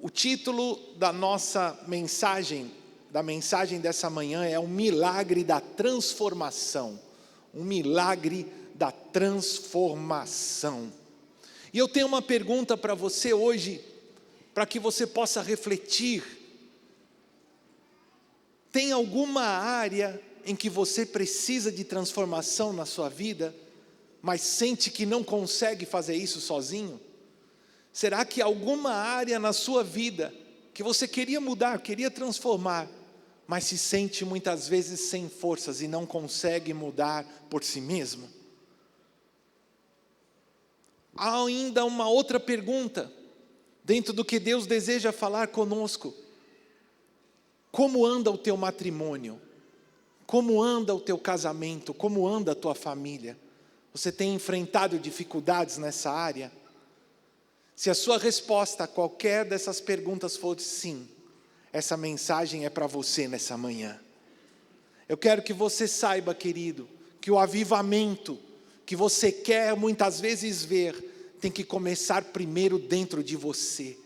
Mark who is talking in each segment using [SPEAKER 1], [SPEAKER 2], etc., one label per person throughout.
[SPEAKER 1] O título da nossa mensagem, da mensagem dessa manhã é o milagre da transformação. Um milagre da transformação. E eu tenho uma pergunta para você hoje, para que você possa refletir. Tem alguma área em que você precisa de transformação na sua vida, mas sente que não consegue fazer isso sozinho? Será que alguma área na sua vida que você queria mudar, queria transformar, mas se sente muitas vezes sem forças e não consegue mudar por si mesmo? Há ainda uma outra pergunta, dentro do que Deus deseja falar conosco. Como anda o teu matrimônio? Como anda o teu casamento? Como anda a tua família? Você tem enfrentado dificuldades nessa área? Se a sua resposta a qualquer dessas perguntas for sim, essa mensagem é para você nessa manhã. Eu quero que você saiba, querido, que o avivamento que você quer muitas vezes ver, tem que começar primeiro dentro de você,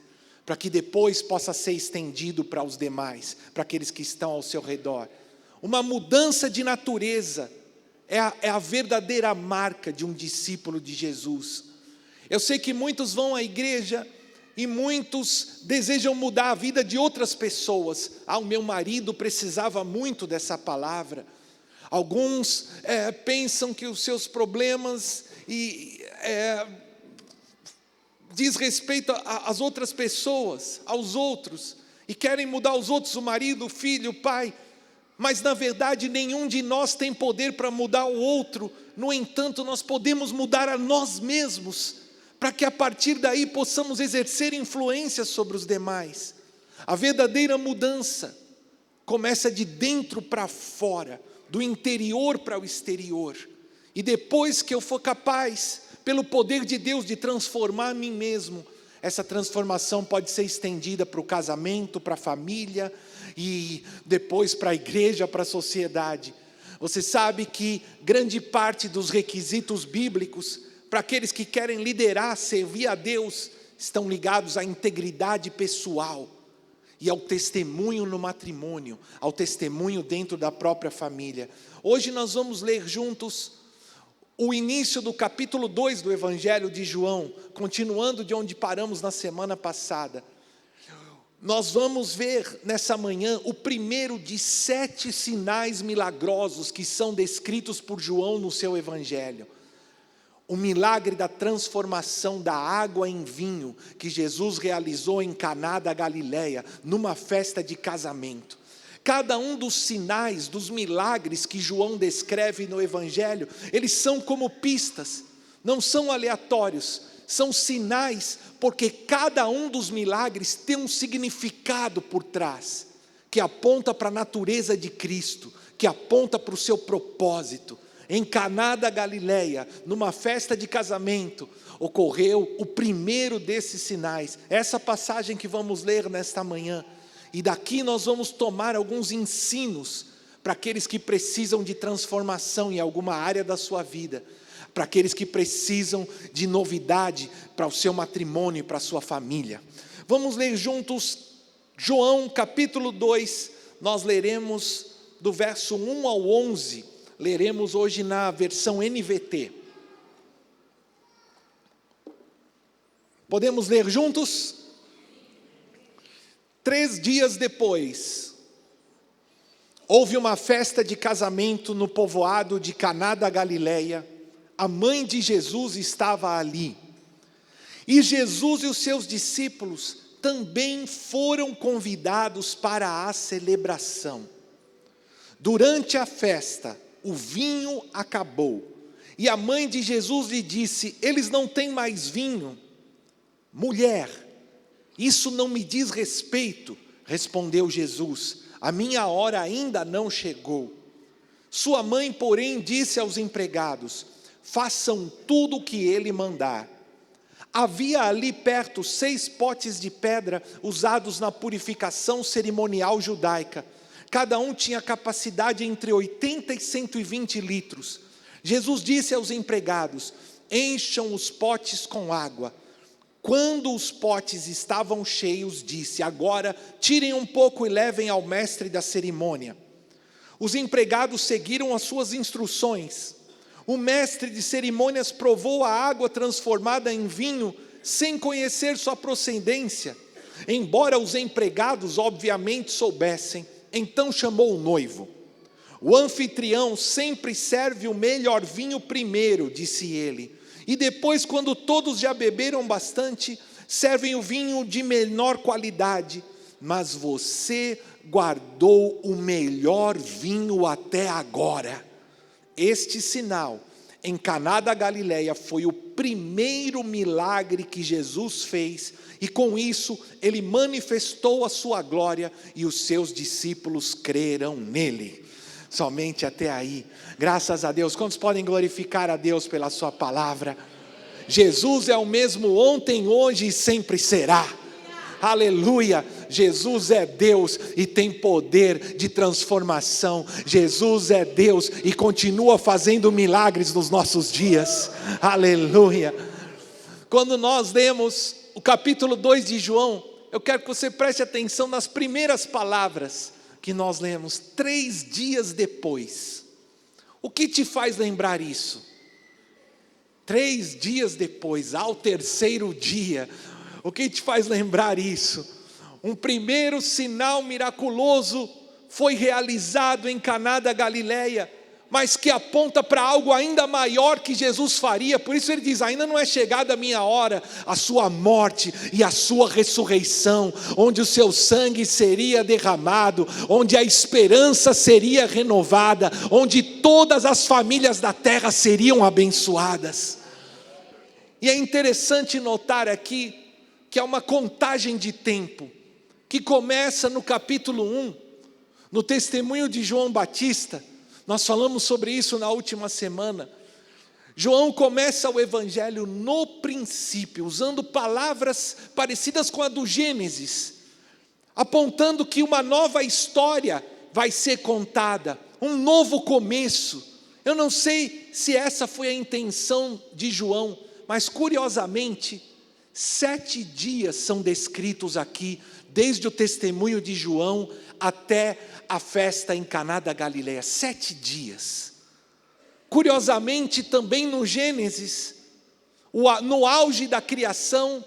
[SPEAKER 1] para que depois possa ser estendido para os demais, para aqueles que estão ao seu redor. Uma mudança de natureza é a verdadeira marca de um discípulo de Jesus. Eu sei que muitos vão à igreja e muitos desejam mudar a vida de outras pessoas. O meu marido precisava muito dessa palavra. Alguns pensam que os seus problemas diz respeito às outras pessoas, aos outros, e querem mudar os outros, o marido, o filho, o pai, mas na verdade nenhum de nós tem poder para mudar o outro. No entanto, nós podemos mudar a nós mesmos, para que a partir daí possamos exercer influência sobre os demais. A verdadeira mudança começa de dentro para fora, do interior para o exterior, e depois que eu for capaz, pelo poder de Deus, de transformar a mim mesmo, essa transformação pode ser estendida para o casamento, para a família, e depois para a igreja, para a sociedade. Você sabe que grande parte dos requisitos bíblicos, para aqueles que querem liderar, servir a Deus, estão ligados à integridade pessoal, e ao testemunho no matrimônio, ao testemunho dentro da própria família. Hoje nós vamos ler juntos o início do capítulo 2 do Evangelho de João, continuando de onde paramos na semana passada. Nós vamos ver nessa manhã o primeiro de 7 sinais milagrosos que são descritos por João no seu Evangelho. O milagre da transformação da água em vinho que Jesus realizou em Caná da Galileia, numa festa de casamento. Cada um dos sinais, dos milagres que João descreve no Evangelho, eles são como pistas, não são aleatórios, são sinais, porque cada um dos milagres tem um significado por trás, que aponta para a natureza de Cristo, que aponta para o seu propósito. Em Caná da Galileia, numa festa de casamento, ocorreu o primeiro desses sinais. Essa passagem que vamos ler nesta manhã. E daqui nós vamos tomar alguns ensinos para aqueles que precisam de transformação em alguma área da sua vida, para aqueles que precisam de novidade para o seu matrimônio e para a sua família. Vamos ler juntos João capítulo 2, nós leremos do verso 1 ao 11, leremos hoje na versão NVT. Podemos ler juntos? 3 dias depois, houve uma festa de casamento no povoado de Caná da Galileia. A mãe de Jesus estava ali. E Jesus e os seus discípulos também foram convidados para a celebração. Durante a festa, o vinho acabou. E a mãe de Jesus lhe disse: eles não têm mais vinho. Mulher, isso não me diz respeito, respondeu Jesus, a minha hora ainda não chegou. Sua mãe, porém, disse aos empregados: façam tudo o que ele mandar. Havia ali perto 6 potes de pedra usados na purificação cerimonial judaica. Cada um tinha capacidade entre 80 e 120 litros. Jesus disse aos empregados: encham os potes com água. Quando os potes estavam cheios, disse: agora tirem um pouco e levem ao mestre da cerimônia. Os empregados seguiram as suas instruções. O mestre de cerimônias provou a água transformada em vinho, sem conhecer sua procedência, embora os empregados obviamente soubessem. Então chamou o noivo. O anfitrião sempre serve o melhor vinho primeiro, disse ele, e depois, quando todos já beberam bastante, servem o vinho de menor qualidade. Mas você guardou o melhor vinho até agora. Este sinal em Caná da Galileia foi o primeiro milagre que Jesus fez, e com isso ele manifestou a sua glória, e os seus discípulos creram nele. Somente até aí. Graças a Deus. Quantos podem glorificar a Deus pela sua palavra? Jesus é o mesmo ontem, hoje e sempre será. Aleluia. Jesus é Deus e tem poder de transformação. Jesus é Deus e continua fazendo milagres nos nossos dias. Aleluia. Quando nós lemos o capítulo 2 de João, eu quero que você preste atenção nas primeiras palavras que nós lemos, 3 dias depois. O que te faz lembrar isso? 3 dias depois, ao terceiro dia, o que te faz lembrar isso? Um primeiro sinal miraculoso foi realizado em Caná da Galileia, mas que aponta para algo ainda maior que Jesus faria. Por isso ele diz: ainda não é chegada a minha hora, a sua morte e a sua ressurreição, onde o seu sangue seria derramado, onde a esperança seria renovada, onde todas as famílias da terra seriam abençoadas. E é interessante notar aqui que há uma contagem de tempo, que começa no capítulo 1, no testemunho de João Batista. Nós falamos sobre isso na última semana. João começa o evangelho no princípio, usando palavras parecidas com a do Gênesis, apontando que uma nova história vai ser contada, um novo começo. Eu não sei se essa foi a intenção de João, mas curiosamente, 7 dias são descritos aqui, desde o testemunho de João até a festa em Caná da Galileia. 7 dias. Curiosamente, também no Gênesis, no auge da criação,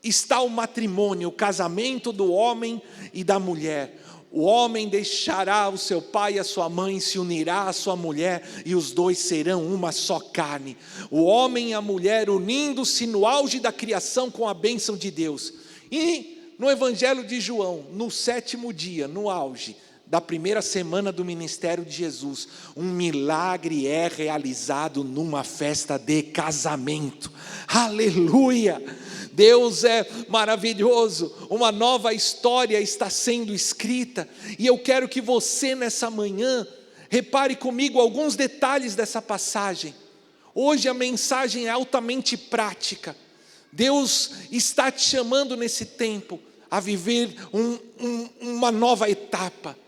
[SPEAKER 1] está o matrimônio, o casamento do homem e da mulher. O homem deixará o seu pai e a sua mãe, se unirá à sua mulher, e os dois serão uma só carne. O homem e a mulher unindo-se no auge da criação com a bênção de Deus. E no evangelho de João, no 7º dia, no auge da primeira semana do ministério de Jesus, um milagre é realizado numa festa de casamento. Aleluia! Deus é maravilhoso, uma nova história está sendo escrita, e eu quero que você nessa manhã, repare comigo alguns detalhes dessa passagem. Hoje a mensagem é altamente prática. Deus está te chamando nesse tempo a viver uma nova etapa,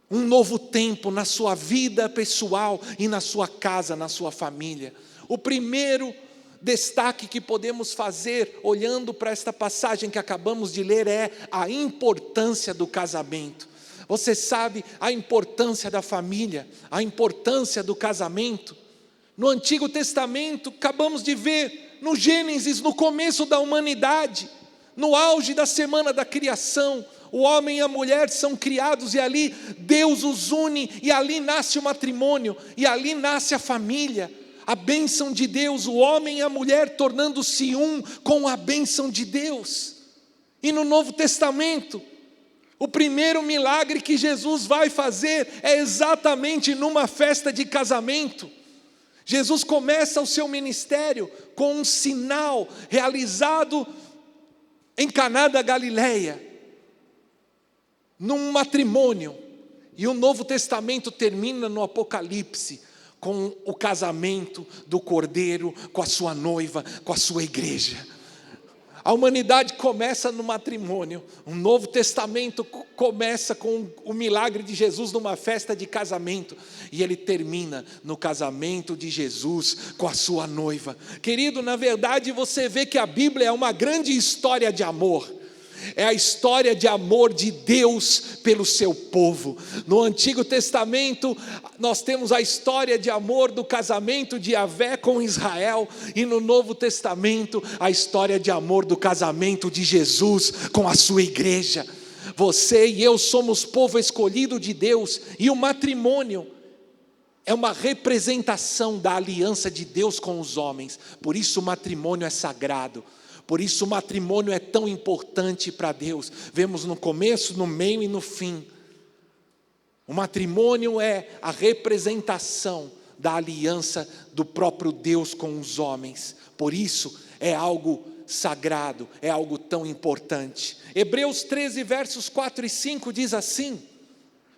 [SPEAKER 1] um novo tempo na sua vida pessoal e na sua casa, na sua família. O primeiro destaque que podemos fazer, olhando para esta passagem que acabamos de ler, é a importância do casamento. Você sabe a importância da família, a importância do casamento. No Antigo Testamento, acabamos de ver, no Gênesis, no começo da humanidade, no auge da semana da criação, o homem e a mulher são criados, e ali Deus os une, e ali nasce o matrimônio, e ali nasce a família. A bênção de Deus, o homem e a mulher tornando-se um com a bênção de Deus. E no Novo Testamento, o primeiro milagre que Jesus vai fazer é exatamente numa festa de casamento. Jesus começa o seu ministério com um sinal realizado em Caná da Galileia, num matrimônio. E o Novo Testamento termina no Apocalipse, com o casamento do Cordeiro, com a sua noiva, com a sua igreja. A humanidade começa no matrimônio. O Novo Testamento começa com o milagre de Jesus numa festa de casamento. E ele termina no casamento de Jesus com a sua noiva. Querido, na verdade você vê que a Bíblia é uma grande história de amor. É a história de amor de Deus pelo seu povo. No Antigo Testamento nós temos a história de amor do casamento de Yahvé com Israel, e no Novo Testamento a história de amor do casamento de Jesus com a sua igreja. Você e eu somos povo escolhido de Deus, e o matrimônio é uma representação da aliança de Deus com os homens. Por isso o matrimônio é sagrado. Por isso o matrimônio é tão importante para Deus. Vemos no começo, no meio e no fim. O matrimônio é a representação da aliança do próprio Deus com os homens. Por isso é algo sagrado, é algo tão importante. Hebreus 13, versos 4 e 5 diz assim: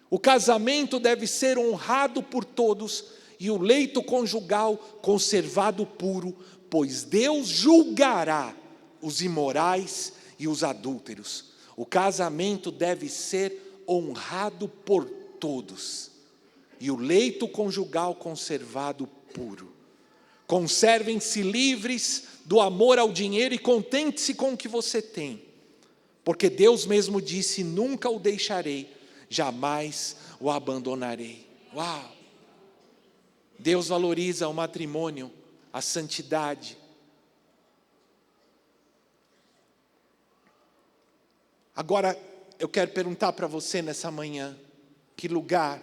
[SPEAKER 1] o casamento deve ser honrado por todos e o leito conjugal conservado puro, pois Deus julgará os imorais e os adúlteros. O casamento deve ser honrado por todos, e o leito conjugal conservado puro. Conservem-se livres do amor ao dinheiro e contente-se com o que você tem, porque Deus mesmo disse: nunca o deixarei, jamais o abandonarei. Uau! Deus valoriza o matrimônio, a santidade. Agora, eu quero perguntar para você nessa manhã, que lugar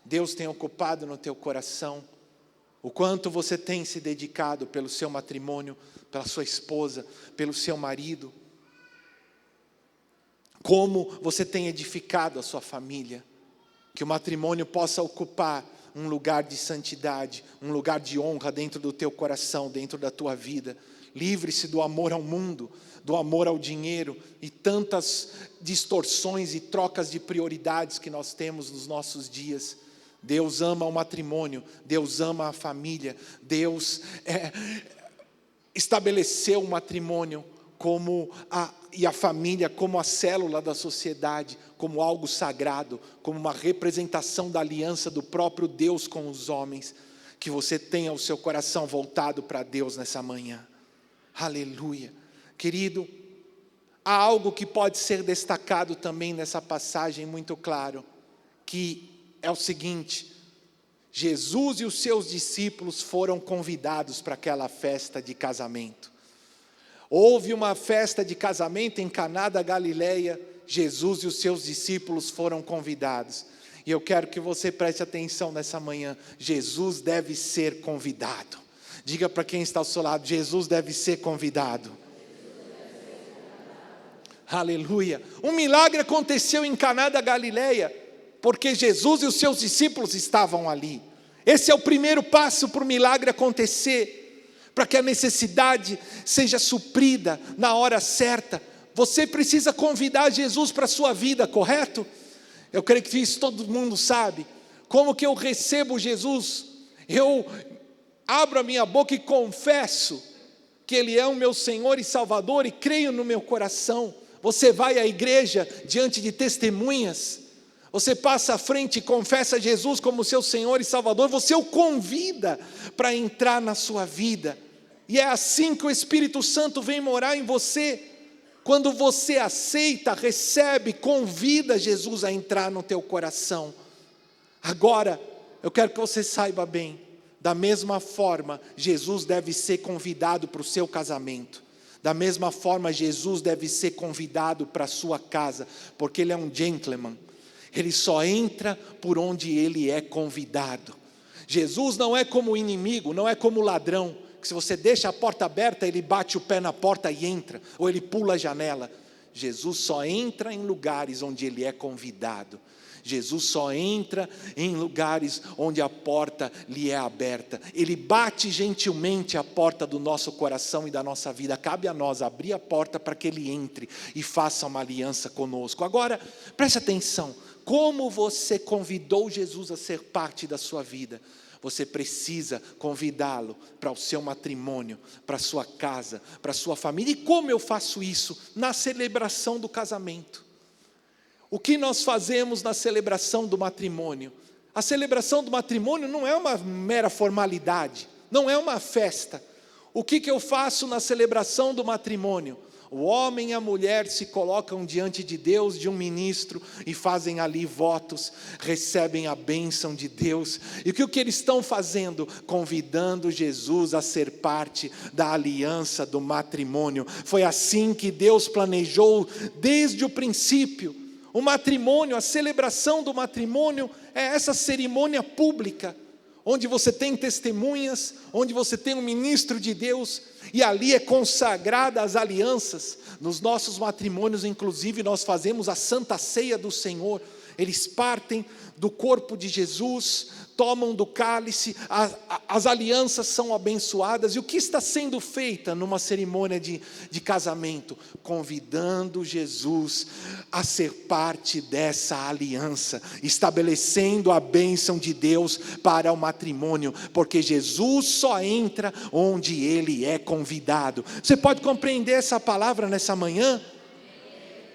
[SPEAKER 1] Deus tem ocupado no teu coração? O quanto você tem se dedicado pelo seu matrimônio, pela sua esposa, pelo seu marido? Como você tem edificado a sua família? Que o matrimônio possa ocupar um lugar de santidade, um lugar de honra dentro do teu coração, dentro da tua vida. Livre-se do amor ao mundo, do amor ao dinheiro e tantas distorções e trocas de prioridades que nós temos nos nossos dias. Deus ama o matrimônio, Deus ama a família, Deus estabeleceu o matrimônio e a família como a célula da sociedade, como algo sagrado, como uma representação da aliança do próprio Deus com os homens. Que você tenha o seu coração voltado para Deus nessa manhã. Aleluia. Querido, há algo que pode ser destacado também nessa passagem muito claro, que é o seguinte: Jesus e os seus discípulos foram convidados para aquela festa de casamento. Houve uma festa de casamento em Caná da Galileia, Jesus e os seus discípulos foram convidados. E eu quero que você preste atenção nessa manhã: Jesus deve ser convidado. Diga para quem está ao seu lado: Jesus deve ser convidado. Aleluia. Um milagre aconteceu em Caná da Galileia, porque Jesus e os seus discípulos estavam ali. Esse é o primeiro passo para o milagre acontecer, para que a necessidade seja suprida na hora certa. Você precisa convidar Jesus para a sua vida, correto? Eu creio que isso todo mundo sabe. Como que eu recebo Jesus? Eu abro a minha boca e confesso que Ele é o meu Senhor e Salvador, e creio no meu coração. Você vai à igreja diante de testemunhas, você passa à frente e confessa Jesus como seu Senhor e Salvador, você o convida para entrar na sua vida, e é assim que o Espírito Santo vem morar em você. Quando você aceita, recebe, convida Jesus a entrar no teu coração. Agora, eu quero que você saiba bem, da mesma forma, Jesus deve ser convidado para o seu casamento. Da mesma forma, Jesus deve ser convidado para a sua casa, porque Ele é um gentleman. Ele só entra por onde Ele é convidado. Jesus não é como o inimigo, não é como o ladrão, que se você deixa a porta aberta, ele bate o pé na porta e entra, ou ele pula a janela. Jesus só entra em lugares onde Ele é convidado. Jesus só entra em lugares onde a porta lhe é aberta. Ele bate gentilmente a porta do nosso coração e da nossa vida. Cabe a nós abrir a porta para que Ele entre e faça uma aliança conosco. Agora, preste atenção. Como você convidou Jesus a ser parte da sua vida? você precisa convidá-lo para o seu matrimônio, para a sua casa, para a sua família. E como eu faço isso? Na celebração do casamento. O que nós fazemos na celebração do matrimônio? A celebração do matrimônio não é uma mera formalidade, não é uma festa. O que eu faço na celebração do matrimônio? O homem e a mulher se colocam diante de Deus, de um ministro, e fazem ali votos, recebem a bênção de Deus. E o que eles estão fazendo? Convidando Jesus a ser parte da aliança do matrimônio. Foi assim que Deus planejou desde o princípio. O matrimônio, a celebração do matrimônio é essa cerimônia pública, onde você tem testemunhas, onde você tem um ministro de Deus, e ali é consagrada as alianças. Nos nossos matrimônios, inclusive, nós fazemos a Santa Ceia do Senhor. Eles partem do corpo de Jesus, tomam do cálice, as alianças são abençoadas. E o que está sendo feito numa cerimônia de casamento? Convidando Jesus a ser parte dessa aliança, estabelecendo a bênção de Deus para o matrimônio, porque Jesus só entra onde Ele é convidado. Você pode compreender essa palavra nessa manhã?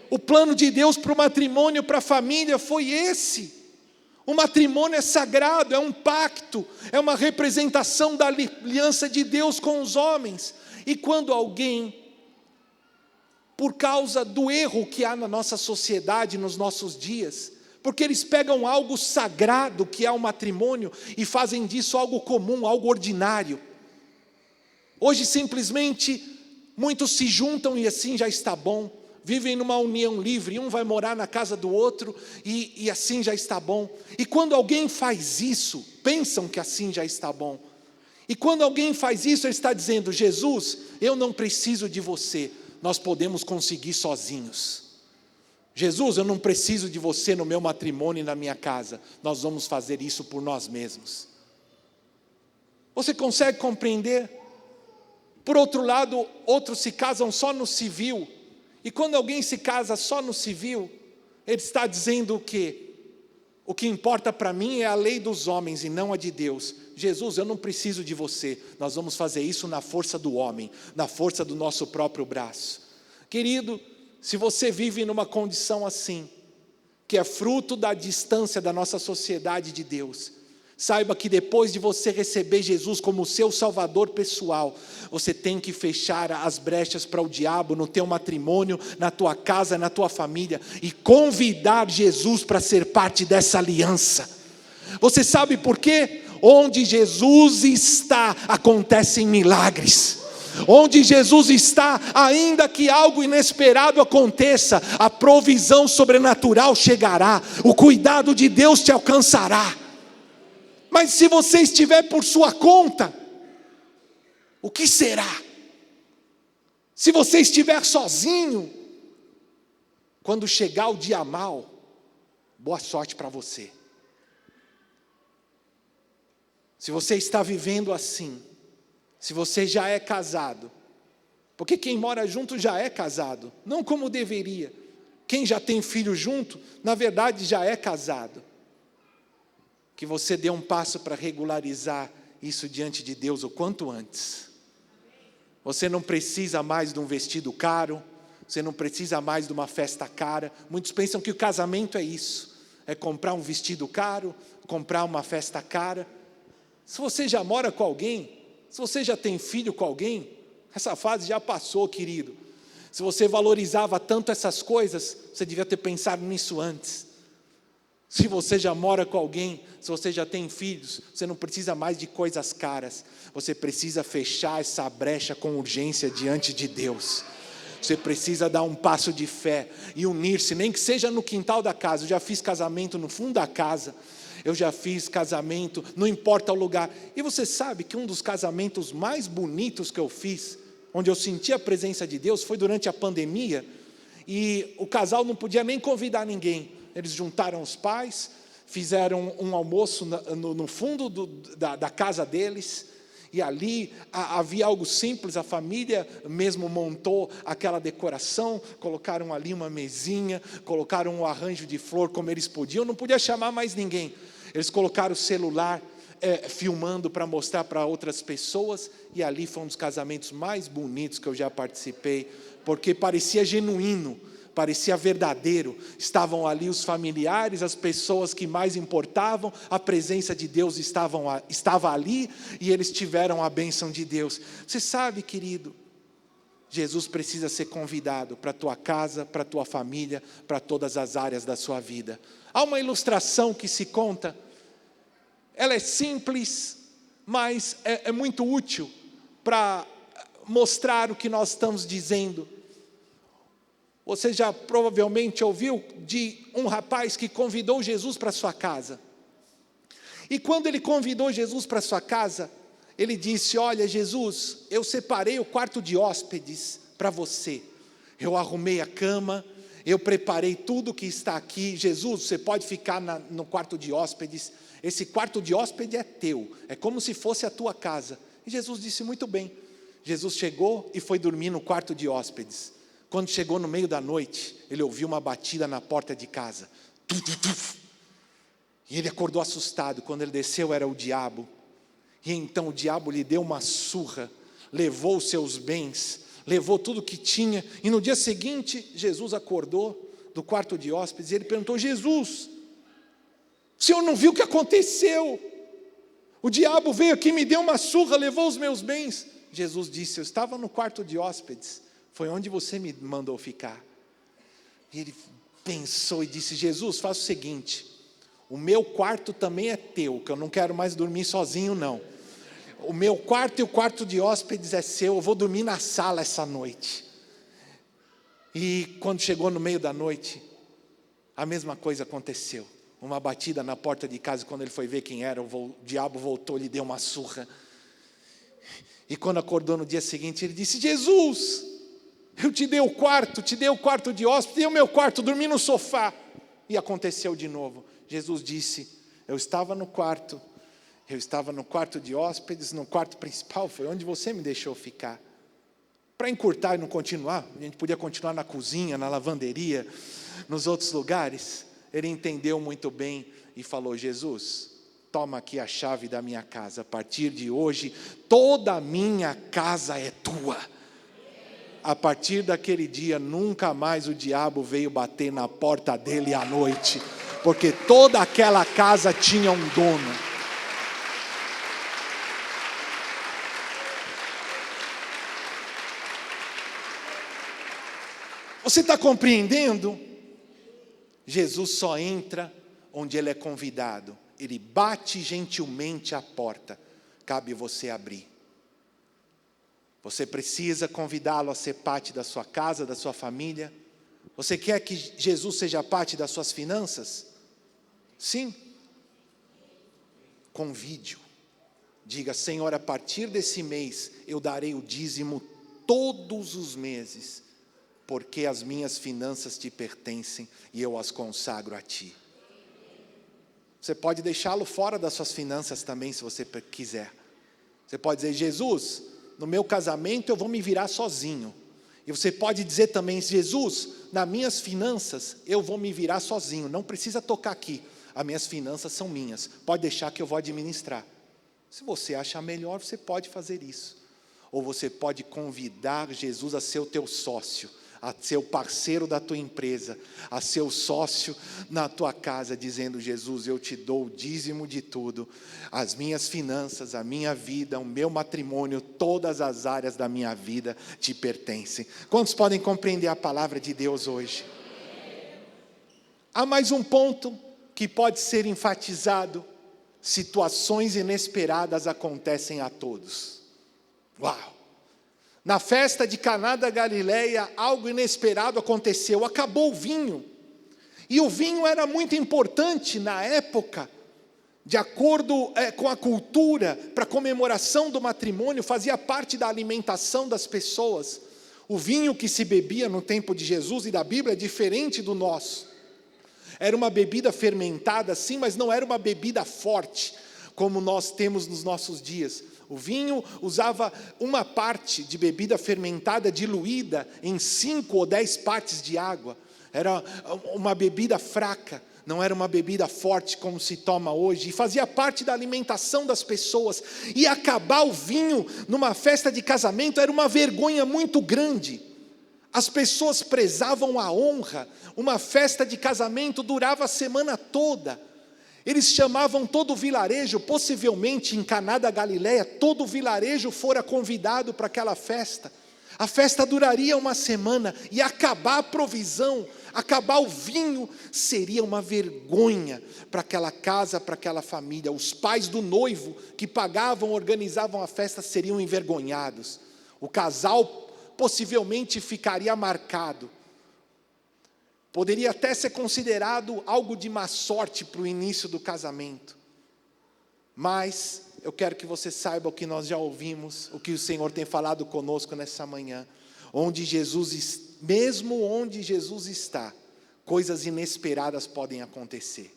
[SPEAKER 1] O plano de Deus para o matrimônio, para a família foi esse. O matrimônio é sagrado, é um pacto, é uma representação da aliança de Deus com os homens. E quando alguém, por causa do erro que há na nossa sociedade, nos nossos dias, porque eles pegam algo sagrado que é o matrimônio e fazem disso algo comum, algo ordinário. Hoje simplesmente muitos se juntam e assim já está bom. Vivem numa união livre, um vai morar na casa do outro e assim já está bom. E quando alguém faz isso, pensam que assim já está bom. E quando alguém faz isso, ele está dizendo: Jesus, eu não preciso de você, nós podemos conseguir sozinhos. Jesus, eu não preciso de você no meu matrimônio e na minha casa, nós vamos fazer isso por nós mesmos. Você consegue compreender? Por outro lado, outros se casam só no civil. E quando alguém se casa só no civil, ele está dizendo o quê? O que importa para mim é a lei dos homens e não a de Deus. Jesus, eu não preciso de você, nós vamos fazer isso na força do homem, na força do nosso próprio braço. Querido, se você vive numa condição assim, que é fruto da distância da nossa sociedade de Deus, saiba que depois de você receber Jesus como seu Salvador pessoal, você tem que fechar as brechas para o diabo no teu matrimônio, na tua casa, na tua família, e convidar Jesus para ser parte dessa aliança. Você sabe por quê? Onde Jesus está, acontecem milagres. Onde Jesus está, ainda que algo inesperado aconteça, a provisão sobrenatural chegará, o cuidado de Deus te alcançará. Mas se você estiver por sua conta, o que será? Se você estiver sozinho, quando chegar o dia mau, boa sorte para você. Se você está vivendo assim, se você já é casado, porque quem mora junto já é casado, não como deveria. Quem já tem filho junto, na verdade já é casado. Que você dê um passo para regularizar isso diante de Deus o quanto antes. Você não precisa mais de um vestido caro, você não precisa mais de uma festa cara. Muitos pensam que o casamento é isso, é comprar um vestido caro, comprar uma festa cara. Se você já mora com alguém, se você já tem filho com alguém, essa fase já passou, querido. Se você valorizava tanto essas coisas, você devia ter pensado nisso antes. Se você já mora com alguém, se você já tem filhos, você não precisa mais de coisas caras. Você precisa fechar essa brecha com urgência diante de Deus. Você precisa dar um passo de fé e unir-se, nem que seja no quintal da casa. Eu já fiz casamento no fundo da casa. Eu já fiz casamento, não importa o lugar. E você sabe que um dos casamentos mais bonitos que eu fiz, onde eu senti a presença de Deus, foi durante a pandemia. E o casal não podia nem convidar ninguém. Eles juntaram os pais, fizeram um almoço no fundo da casa deles, e ali havia algo simples, a família mesmo montou aquela decoração, colocaram ali uma mesinha, colocaram um arranjo de flor como eles podiam, não podia chamar mais ninguém. Eles colocaram o celular, filmando para mostrar para outras pessoas, e ali foi um dos casamentos mais bonitos que eu já participei, porque parecia genuíno, parecia verdadeiro. Estavam ali os familiares, as pessoas que mais importavam, a presença de Deus estava ali, e eles tiveram a bênção de Deus. Você sabe, querido, Jesus precisa ser convidado para a tua casa, para a tua família, para todas as áreas da sua vida. Há uma ilustração que se conta, ela é simples, mas é muito útil para mostrar o que nós estamos dizendo. Você já provavelmente ouviu de um rapaz que convidou Jesus para sua casa. E quando ele convidou Jesus para sua casa, ele disse: olha, Jesus, eu separei o quarto de hóspedes para você. Eu arrumei a cama, eu preparei tudo que está aqui. Jesus, você pode ficar no quarto de hóspedes. Esse quarto de hóspede é teu, é como se fosse a tua casa. E Jesus disse: muito bem. Jesus chegou e foi dormir no quarto de hóspedes. Quando chegou no meio da noite, ele ouviu uma batida na porta de casa. E ele acordou assustado. Quando ele desceu, era o diabo. E então o diabo lhe deu uma surra, levou os seus bens, levou tudo que tinha. E no dia seguinte, Jesus acordou do quarto de hóspedes e ele perguntou: Jesus, o senhor não viu o que aconteceu? O diabo veio aqui, me deu uma surra, levou os meus bens. Jesus disse: eu estava no quarto de hóspedes, foi onde você me mandou ficar. E ele pensou e disse: Jesus, faça o seguinte, o meu quarto também é teu, que eu não quero mais dormir sozinho não. O meu quarto e o quarto de hóspedes é seu, eu vou dormir na sala essa noite. E quando chegou no meio da noite, a mesma coisa aconteceu. Uma batida na porta de casa, quando ele foi ver quem era, o diabo voltou, lhe deu uma surra. E quando acordou no dia seguinte, ele disse: Jesus, eu te dei o quarto de hóspede, e o meu quarto, dormi no sofá. E aconteceu de novo. Jesus disse: eu estava no quarto de hóspedes, no quarto principal, foi onde você me deixou ficar. Para encurtar e não continuar, a gente podia continuar na cozinha, na lavanderia, nos outros lugares. Ele entendeu muito bem e falou: Jesus, toma aqui a chave da minha casa, a partir de hoje, toda a minha casa é tua. A partir daquele dia, nunca mais o diabo veio bater na porta dele à noite, porque toda aquela casa tinha um dono. Você está compreendendo? Jesus só entra onde ele é convidado. Ele bate gentilmente à porta. Cabe você abrir. Você precisa convidá-lo a ser parte da sua casa, da sua família. Você quer que Jesus seja parte das suas finanças? Sim. Convide-o. Diga: Senhor, a partir desse mês eu darei o dízimo todos os meses, porque as minhas finanças te pertencem e eu as consagro a ti. Você pode deixá-lo fora das suas finanças também, se você quiser. Você pode dizer: Jesus, no meu casamento eu vou me virar sozinho. E você pode dizer também: Jesus, nas minhas finanças eu vou me virar sozinho, não precisa tocar aqui, as minhas finanças são minhas, pode deixar que eu vou administrar. Se você achar melhor, você pode fazer isso. Ou você pode convidar Jesus a ser o teu sócio, a ser o parceiro da tua empresa, a ser o sócio na tua casa, dizendo: Jesus, eu te dou o dízimo de tudo, as minhas finanças, a minha vida, o meu matrimônio, todas as áreas da minha vida te pertencem. Quantos podem compreender a palavra de Deus hoje? Há mais um ponto que pode ser enfatizado: situações inesperadas acontecem a todos. Uau! Na festa de Caná da Galileia, algo inesperado aconteceu, acabou o vinho. E o vinho era muito importante na época, de acordo com a cultura, para a comemoração do matrimônio, fazia parte da alimentação das pessoas. O vinho que se bebia no tempo de Jesus e da Bíblia é diferente do nosso. Era uma bebida fermentada, sim, mas não era uma bebida forte, como nós temos nos nossos dias. O vinho usava uma parte de bebida fermentada diluída em 5 ou 10 partes de água. Era uma bebida fraca, não era uma bebida forte como se toma hoje, e fazia parte da alimentação das pessoas. E acabar o vinho numa festa de casamento era uma vergonha muito grande. As pessoas prezavam a honra. Uma festa de casamento durava a semana toda. Eles chamavam todo o vilarejo, possivelmente em Caná da Galileia, todo o vilarejo fora convidado para aquela festa. A festa duraria uma semana, e acabar a provisão, acabar o vinho, seria uma vergonha para aquela casa, para aquela família. Os pais do noivo, que pagavam, organizavam a festa, seriam envergonhados. O casal possivelmente ficaria marcado. Poderia até ser considerado algo de má sorte para o início do casamento. Mas eu quero que você saiba o que nós já ouvimos, o que o Senhor tem falado conosco nessa manhã. Mesmo onde Jesus está, coisas inesperadas podem acontecer.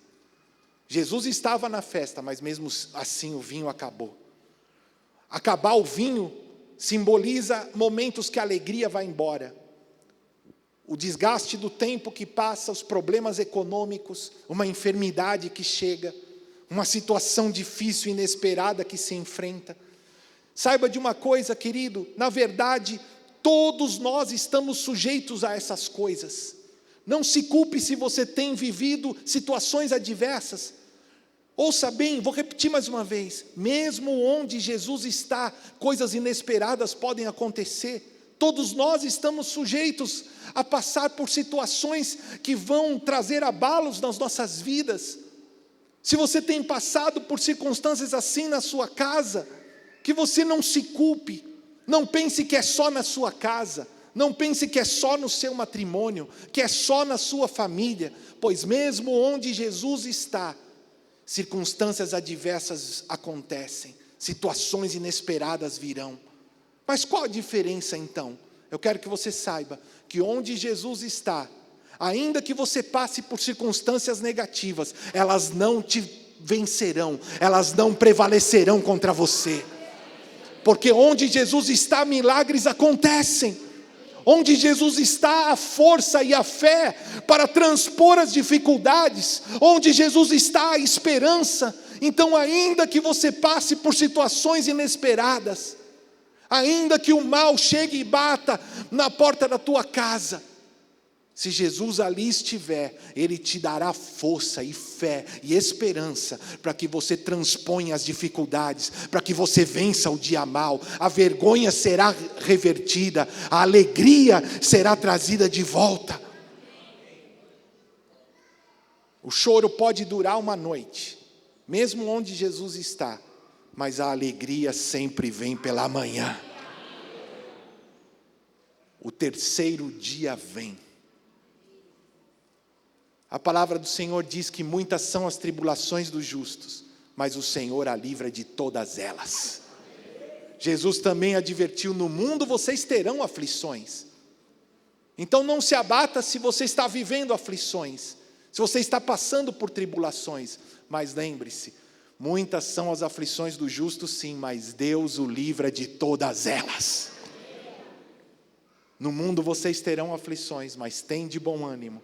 [SPEAKER 1] Jesus estava na festa, mas mesmo assim o vinho acabou. Acabar o vinho simboliza momentos que a alegria vai embora. O desgaste do tempo que passa, os problemas econômicos, uma enfermidade que chega, uma situação difícil, inesperada que se enfrenta. Saiba de uma coisa, querido, na verdade, todos nós estamos sujeitos a essas coisas. Não se culpe se você tem vivido situações adversas. Ouça bem, vou repetir mais uma vez, mesmo onde Jesus está, coisas inesperadas podem acontecer. Todos nós estamos sujeitos a passar por situações que vão trazer abalos nas nossas vidas. Se você tem passado por circunstâncias assim na sua casa, que você não se culpe, não pense que é só na sua casa, não pense que é só no seu matrimônio, que é só na sua família, pois mesmo onde Jesus está, circunstâncias adversas acontecem, situações inesperadas virão. Mas qual a diferença então? Eu quero que você saiba que onde Jesus está, ainda que você passe por circunstâncias negativas, elas não te vencerão, elas não prevalecerão contra você. Porque onde Jesus está, milagres acontecem. Onde Jesus está, a força e a fé para transpor as dificuldades. Onde Jesus está, a esperança. Então, ainda que você passe por situações inesperadas, ainda que o mal chegue e bata na porta da tua casa, se Jesus ali estiver, Ele te dará força e fé e esperança para que você transponha as dificuldades, para que você vença o dia mal. A vergonha será revertida, a alegria será trazida de volta. O choro pode durar uma noite, mesmo onde Jesus está, mas a alegria sempre vem pela manhã. O terceiro dia vem. A palavra do Senhor diz que muitas são as tribulações dos justos, mas o Senhor a livra de todas elas. Jesus também advertiu: no mundo vocês terão aflições. Então não se abata se você está vivendo aflições, se você está passando por tribulações, mas lembre-se, muitas são as aflições do justo, sim, mas Deus o livra de todas elas. No mundo vocês terão aflições, mas tem de bom ânimo,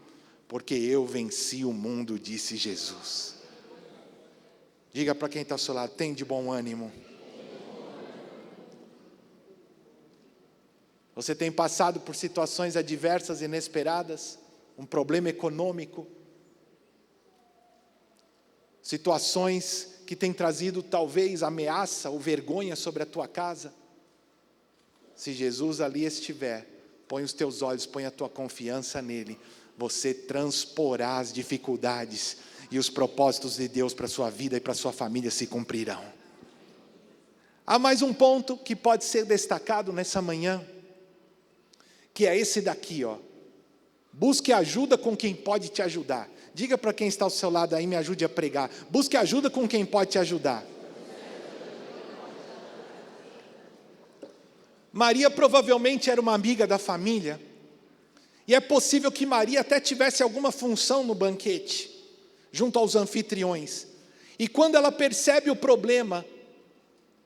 [SPEAKER 1] porque eu venci o mundo, disse Jesus. Diga para quem está ao seu lado: tem de bom ânimo. Você tem passado por situações adversas, inesperadas, um problema econômico, situações que têm trazido talvez ameaça ou vergonha sobre a tua casa. Se Jesus ali estiver, põe os teus olhos, põe a tua confiança nele. Você transporá as dificuldades e os propósitos de Deus para a sua vida e para a sua família se cumprirão. Há mais um ponto que pode ser destacado nessa manhã, que é esse daqui, ó. Busque ajuda com quem pode te ajudar. Diga para quem está ao seu lado aí, me ajude a pregar. Busque ajuda com quem pode te ajudar. Maria provavelmente era uma amiga da família, e é possível que Maria até tivesse alguma função no banquete, junto aos anfitriões. E quando ela percebe o problema,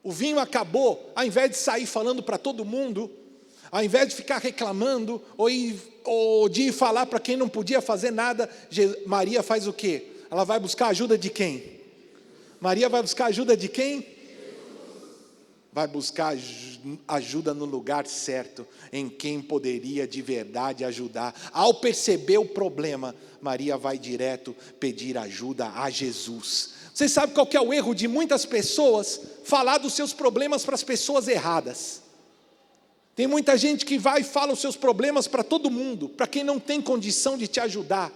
[SPEAKER 1] o vinho acabou, ao invés de sair falando para todo mundo, Ao invés de ficar reclamando, ou de falar para quem não podia fazer nada, Maria faz o quê? Ela vai buscar ajuda de quem? Maria vai buscar ajuda de quem? Vai buscar ajuda no lugar certo, em quem poderia de verdade ajudar. Ao perceber o problema, Maria vai direto pedir ajuda a Jesus. Você sabe qual que é o erro de muitas pessoas? Falar dos seus problemas para as pessoas erradas. Tem muita gente que vai e fala os seus problemas para todo mundo, para quem não tem condição de te ajudar.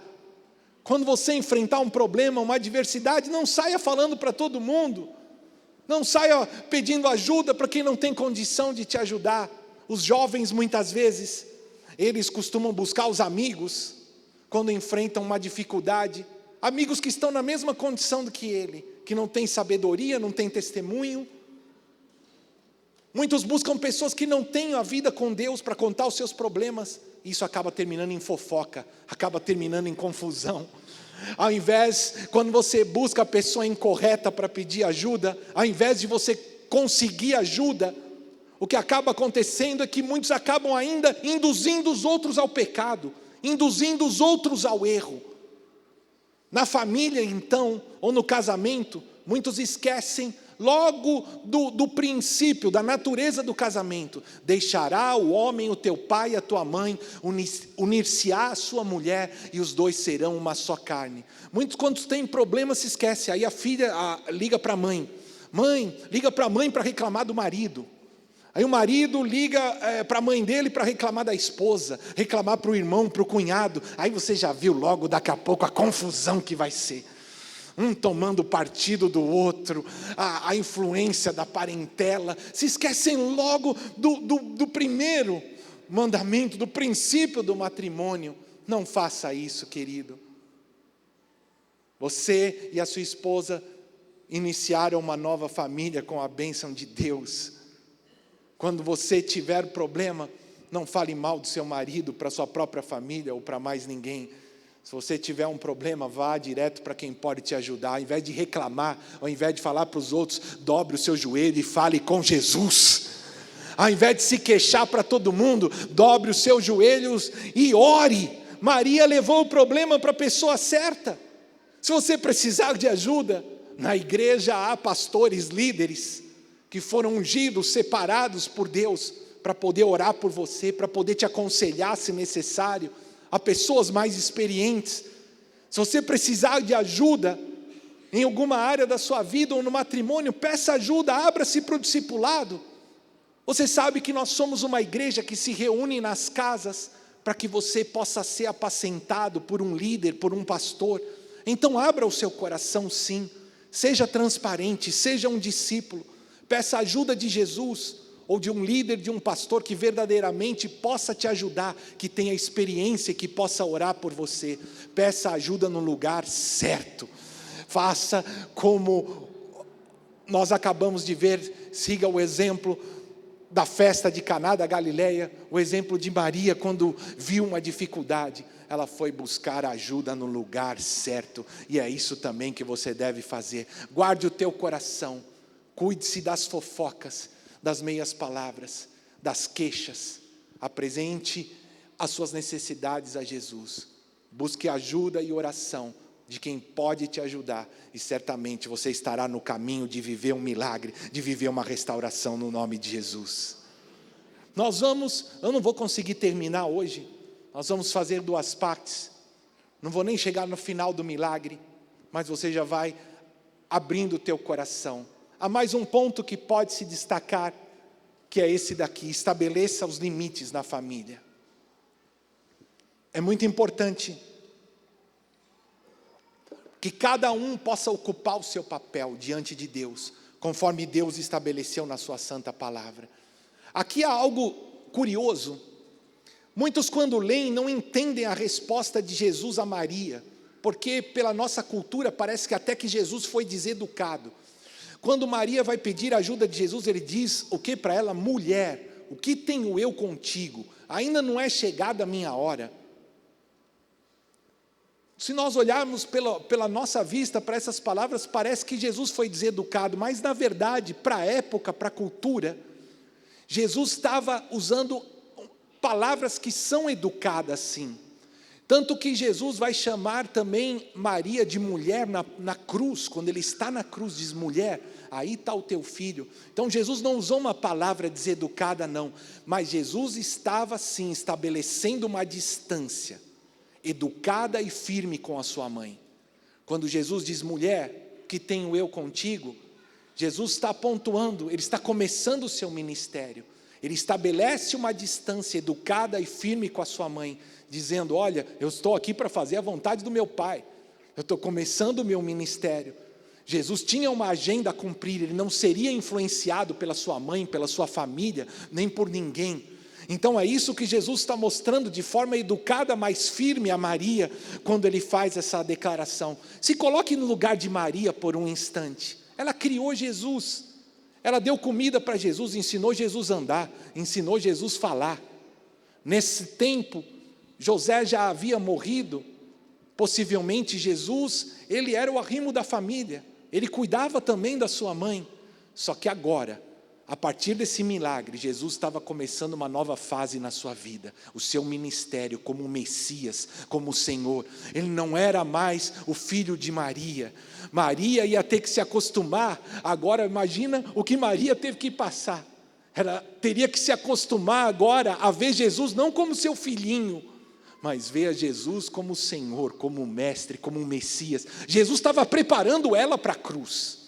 [SPEAKER 1] Quando você enfrentar um problema, uma adversidade, não saia falando para todo mundo. Não saia pedindo ajuda para quem não tem condição de te ajudar. Os jovens, muitas vezes, eles costumam buscar os amigos, quando enfrentam uma dificuldade. Amigos que estão na mesma condição do que ele, que não tem sabedoria, não tem testemunho. Muitos buscam pessoas que não têm a vida com Deus para contar os seus problemas. Isso acaba terminando em fofoca, acaba terminando em confusão. Ao invés, quando você busca a pessoa incorreta para pedir ajuda, ao invés de você conseguir ajuda, o que acaba acontecendo é que muitos acabam ainda induzindo os outros ao pecado, induzindo os outros ao erro. Na família, então, ou no casamento, muitos esquecem logo do princípio, da natureza do casamento. Deixará o homem o teu pai e a tua mãe, unir-se-á a sua mulher, e os dois serão uma só carne. Muitos, quando têm problemas, se esquecem. Aí a filha liga para a mãe. Liga para a mãe para reclamar do marido. Aí o marido liga para a mãe dele para reclamar da esposa, reclamar para o irmão, para o cunhado. Aí você já viu logo daqui a pouco a confusão que vai ser. Um tomando partido do outro, a influência da parentela. Se esquecem logo do primeiro mandamento, do princípio do matrimônio. Não faça isso, querido. Você e a sua esposa iniciaram uma nova família com a bênção de Deus. Quando você tiver problema, não fale mal do seu marido para a sua própria família ou para mais ninguém. Se você tiver um problema, vá direto para quem pode te ajudar. Ao invés de reclamar, ao invés de falar para os outros, dobre o seu joelho e fale com Jesus. Ao invés de se queixar para todo mundo, dobre os seus joelhos e ore. Maria levou o problema para a pessoa certa. Se você precisar de ajuda, na igreja há pastores, líderes, que foram ungidos, separados por Deus, para poder orar por você, para poder te aconselhar se necessário. Há pessoas mais experientes. Se você precisar de ajuda em alguma área da sua vida ou no matrimônio, peça ajuda, abra-se para o discipulado. Você sabe que nós somos uma igreja que se reúne nas casas para que você possa ser apacentado por um líder, por um pastor. Então abra o seu coração, sim. Seja transparente, seja um discípulo. Peça ajuda de Jesus, ou de um líder, de um pastor que verdadeiramente possa te ajudar, que tenha experiência, que possa orar por você. Peça ajuda no lugar certo. Faça como nós acabamos de ver, siga o exemplo da festa de Caná da Galileia, o exemplo de Maria, quando viu uma dificuldade, ela foi buscar ajuda no lugar certo, e é isso também que você deve fazer. Guarde o teu coração, cuide-se das fofocas, das meias palavras, das queixas. Apresente as suas necessidades a Jesus. Busque ajuda e oração de quem pode te ajudar, e certamente você estará no caminho de viver um milagre, de viver uma restauração no nome de Jesus. Eu não vou conseguir terminar hoje, nós vamos fazer 2 partes, não vou nem chegar no final do milagre, mas você já vai abrindo o teu coração. Há mais um ponto que pode se destacar, que é esse daqui: estabeleça os limites na família. É muito importante que cada um possa ocupar o seu papel diante de Deus, conforme Deus estabeleceu na sua santa palavra. Aqui há algo curioso. Muitos, quando leem, não entendem a resposta de Jesus a Maria, porque pela nossa cultura parece que até que Jesus foi deseducado. Quando Maria vai pedir a ajuda de Jesus, ele diz o que para ela? Mulher, o que tenho eu contigo? Ainda não é chegada a minha hora. Se nós olharmos pela nossa vista para essas palavras, parece que Jesus foi deseducado, mas na verdade, para a época, para a cultura, Jesus estava usando palavras que são educadas sim. Tanto que Jesus vai chamar também Maria de mulher na cruz, quando ele está na cruz, diz: mulher, aí está o teu filho. Então Jesus não usou uma palavra deseducada não, mas Jesus estava sim estabelecendo uma distância, educada e firme com a sua mãe. Quando Jesus diz: mulher, que tenho eu contigo, Jesus está pontuando, ele está começando o seu ministério. Ele estabelece uma distância educada e firme com a sua mãe, dizendo: olha, eu estou aqui para fazer a vontade do meu Pai, eu estou começando o meu ministério. Jesus tinha uma agenda a cumprir, ele não seria influenciado pela sua mãe, pela sua família, nem por ninguém. Então é isso que Jesus está mostrando de forma educada, mas firme a Maria, quando ele faz essa declaração. Se coloque no lugar de Maria por um instante. Ela criou Jesus, ela deu comida para Jesus, ensinou Jesus a andar, ensinou Jesus a falar. Nesse tempo, José já havia morrido, possivelmente Jesus, ele era o arrimo da família, ele cuidava também da sua mãe. Só que agora, a partir desse milagre, Jesus estava começando uma nova fase na sua vida, o seu ministério como o Messias, como o Senhor. Ele não era mais o filho de Maria. Maria ia ter que se acostumar. Agora imagina o que Maria teve que passar. Ela teria que se acostumar agora a ver Jesus não como seu filhinho, mas ver a Jesus como o Senhor, como o Mestre, como o Messias. Jesus estava preparando ela para a cruz,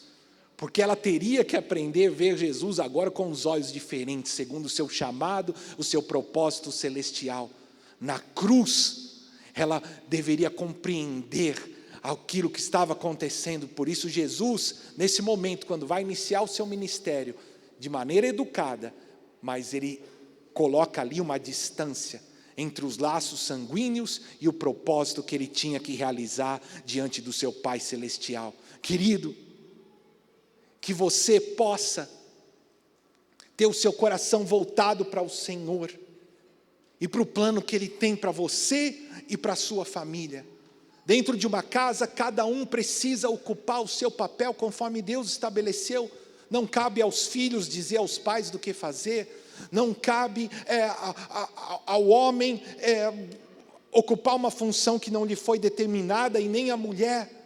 [SPEAKER 1] porque ela teria que aprender a ver Jesus agora com os olhos diferentes, segundo o seu chamado, o seu propósito celestial. Na cruz, ela deveria compreender aquilo que estava acontecendo. Por isso Jesus, nesse momento, quando vai iniciar o seu ministério, de maneira educada, mas ele coloca ali uma distância entre os laços sanguíneos e o propósito que ele tinha que realizar diante do seu Pai Celestial. Querido, que você possa ter o seu coração voltado para o Senhor e para o plano que Ele tem para você e para a sua família. Dentro de uma casa, cada um precisa ocupar o seu papel conforme Deus estabeleceu. Não cabe aos filhos dizer aos pais do que fazer, não cabe ao homem ocupar uma função que não lhe foi determinada, e nem a mulher.